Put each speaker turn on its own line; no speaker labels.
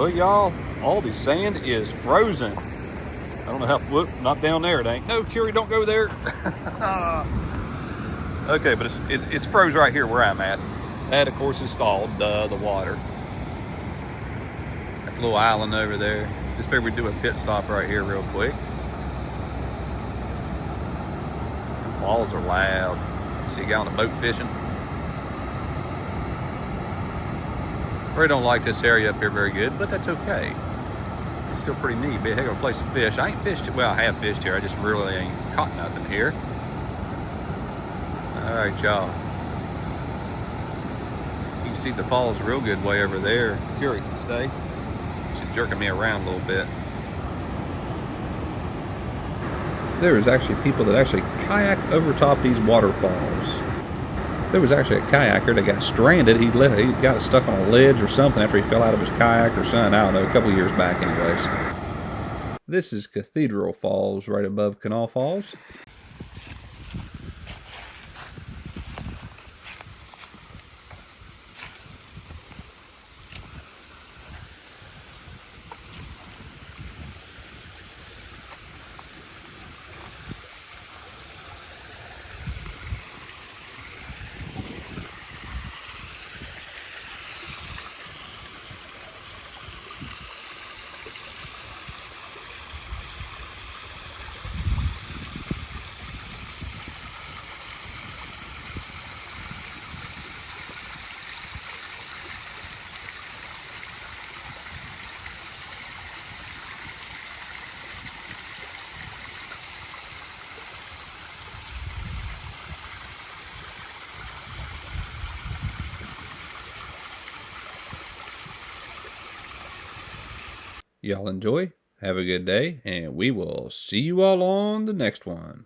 Well, y'all, all the sand is frozen. I don't know how, whoop, not down there, it ain't. No, Curie, don't go there. Okay, but it's froze right here where I'm at. That, of course, is stalled, the water. That little island over there. Just figured we'd do a pit stop right here real quick. The falls are loud. See a guy on a boat fishing. Really don't like this area up here very good, but that's okay. It's still pretty neat. Be a heck of a place to fish. I ain't fished, well, I have fished here. I just really ain't caught nothing here. All right, y'all. You can see the falls real good way over there. Curie, stay. She's jerking me around a little bit. There is actually people that actually kayak over top these waterfalls. There was actually a kayaker that got stranded. He got stuck on a ledge or something after he fell out of his kayak or something. I don't know, a couple years back anyways. This is Cathedral Falls right above Kanawha Falls. Y'all enjoy, have a good day, and we will see you all on the next one.